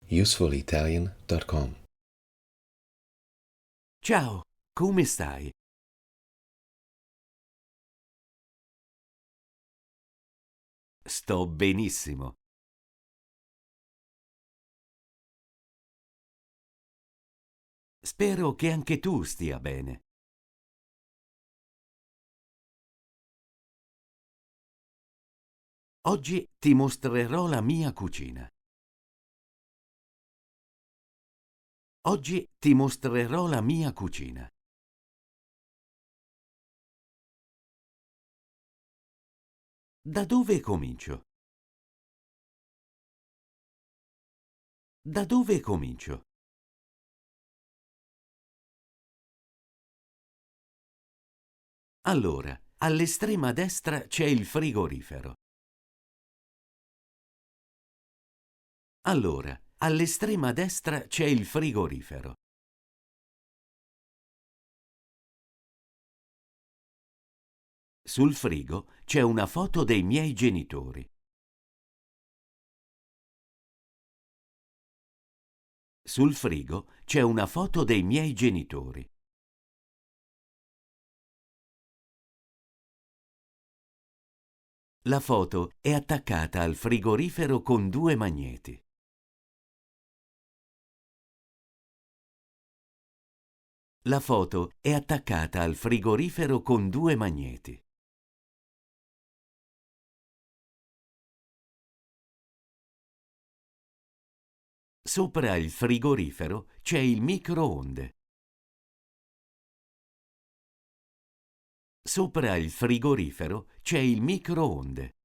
usefulitalian.com. Ciao, come stai? Sto benissimo. Spero che anche tu stia bene. Oggi ti mostrerò la mia cucina. Oggi ti mostrerò la mia cucina. Da dove comincio? Da dove comincio? Allora, all'estrema destra c'è il frigorifero. Allora, all'estrema destra c'è il frigorifero. Sul frigo c'è una foto dei miei genitori. Sul frigo c'è una foto dei miei genitori. La foto è attaccata al frigorifero con due magneti. La foto è attaccata al frigorifero con due magneti. Sopra il frigorifero c'è il microonde. Sopra il frigorifero c'è il microonde.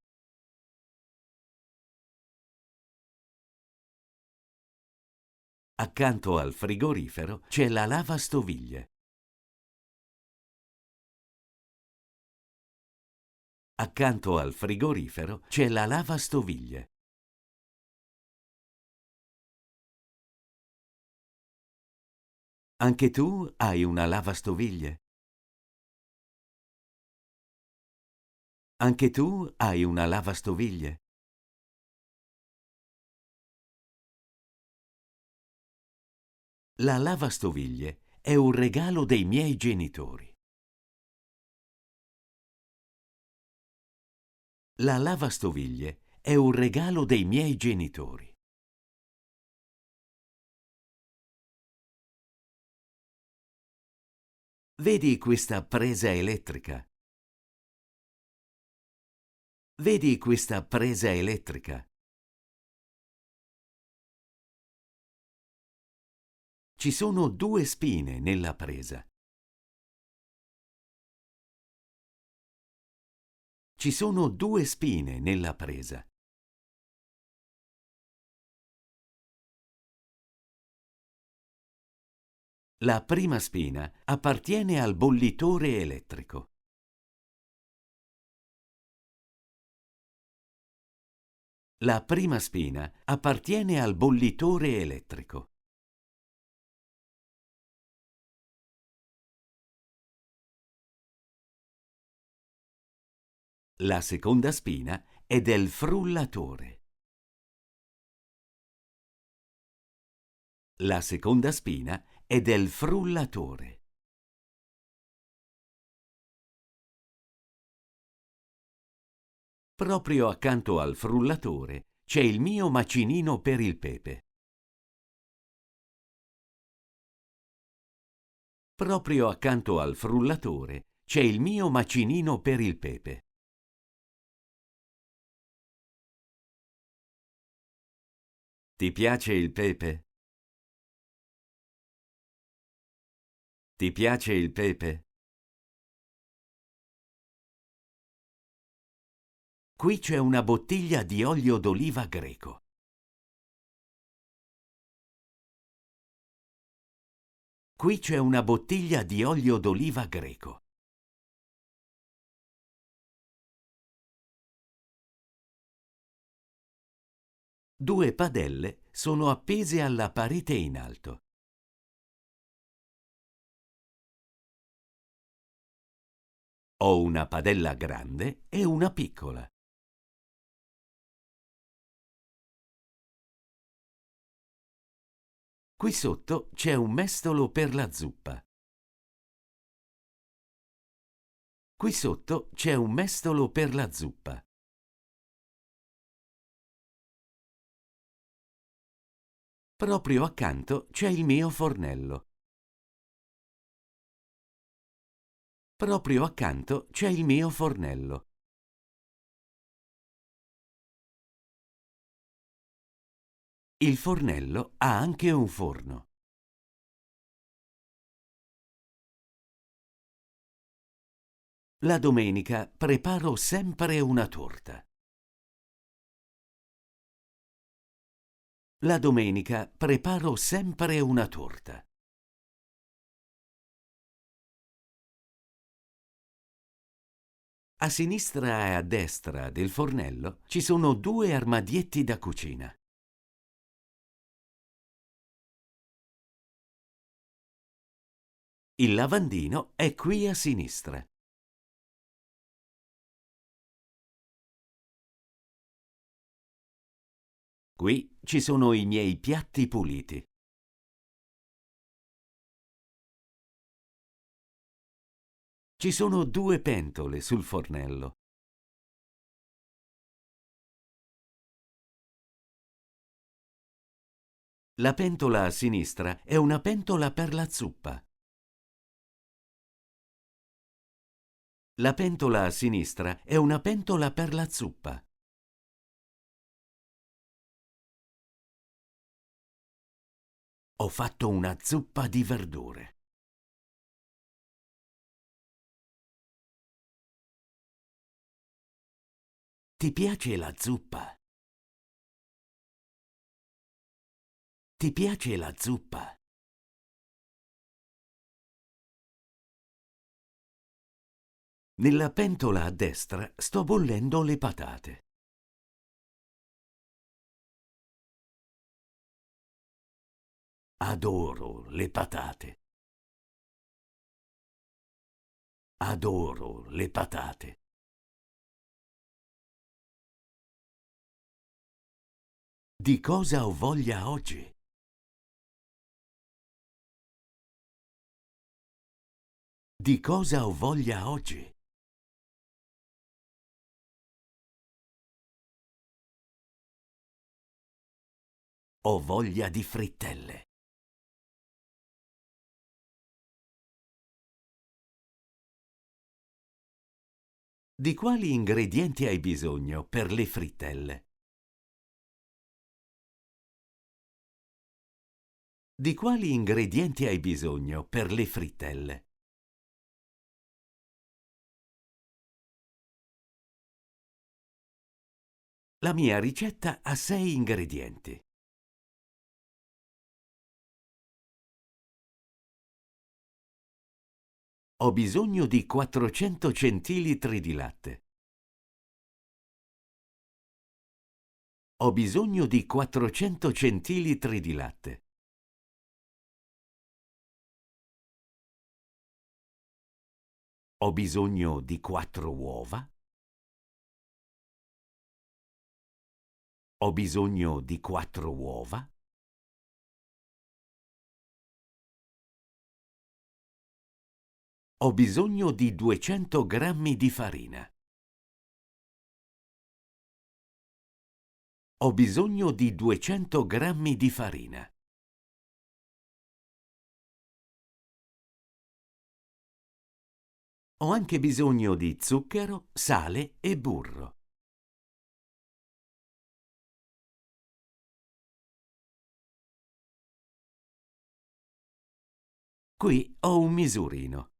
Accanto al frigorifero c'è la lavastoviglie. Accanto al frigorifero c'è la lavastoviglie. Anche tu hai una lavastoviglie? Anche tu hai una lavastoviglie? La lavastoviglie è un regalo dei miei genitori. La lavastoviglie è un regalo dei miei genitori. Vedi questa presa elettrica? Vedi questa presa elettrica? Ci sono due spine nella presa. Ci sono due spine nella presa. La prima spina appartiene al bollitore elettrico. La prima spina appartiene al bollitore elettrico. La seconda spina è del frullatore. La seconda spina è del frullatore. Proprio accanto al frullatore c'è il mio macinino per il pepe. Proprio accanto al frullatore c'è il mio macinino per il pepe. Ti piace il pepe? Ti piace il pepe? Qui c'è una bottiglia di olio d'oliva greco. Qui c'è una bottiglia di olio d'oliva greco. Due padelle sono appese alla parete in alto. Ho una padella grande e una piccola. Qui sotto c'è un mestolo per la zuppa. Qui sotto c'è un mestolo per la zuppa. Proprio accanto c'è il mio fornello. Proprio accanto c'è il mio fornello. Il fornello ha anche un forno. La domenica preparo sempre una torta. La domenica preparo sempre una torta. A sinistra e a destra del fornello ci sono due armadietti da cucina. Il lavandino è qui a sinistra. Qui ci sono i miei piatti puliti. Ci sono due pentole sul fornello. La pentola a sinistra è una pentola per la zuppa. La pentola a sinistra è una pentola per la zuppa. Ho fatto una zuppa di verdure. Ti piace la zuppa? Ti piace la zuppa? Nella pentola a destra sto bollendo le patate. Adoro le patate. Adoro le patate. Di cosa ho voglia oggi? Di cosa ho voglia oggi? Ho voglia di frittelle. Di quali ingredienti hai bisogno per le frittelle? Di quali ingredienti hai bisogno per le frittelle? La mia ricetta ha 6 ingredienti. Ho bisogno di 400 centilitri di latte. Ho bisogno di 400 centilitri di latte. Ho bisogno di 4 uova. Ho bisogno di 4 uova. Ho bisogno di 200 grammi di farina. Ho bisogno di 200 grammi di farina. Ho anche bisogno di zucchero, sale e burro. Qui ho un misurino.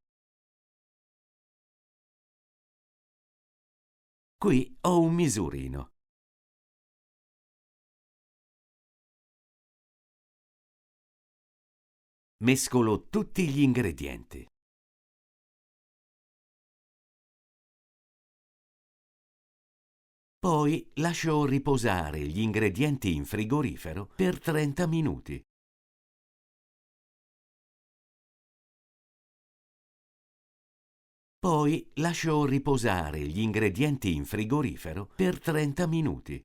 Qui ho un misurino. Mescolo tutti gli ingredienti. Poi lascio riposare gli ingredienti in frigorifero per 30 minuti. Poi lascio riposare gli ingredienti in frigorifero per 30 minuti.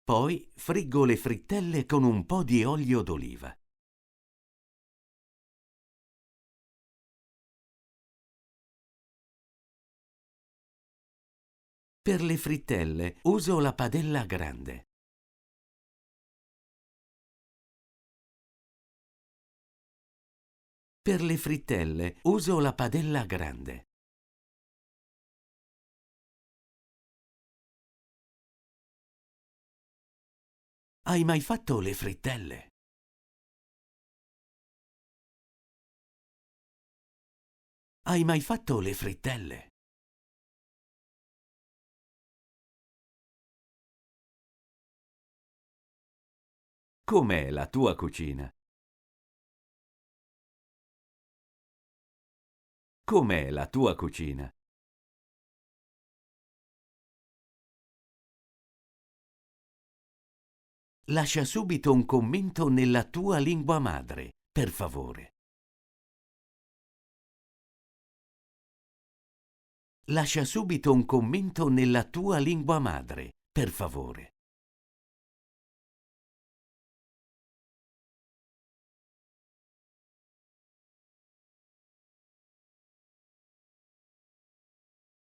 Poi friggo le frittelle con un po' di olio d'oliva. Per le frittelle uso la padella grande. Per le frittelle uso la padella grande. Hai mai fatto le frittelle? Hai mai fatto le frittelle? Com'è la tua cucina? Com'è la tua cucina? Lascia subito un commento nella tua lingua madre, per favore. Lascia subito un commento nella tua lingua madre, per favore.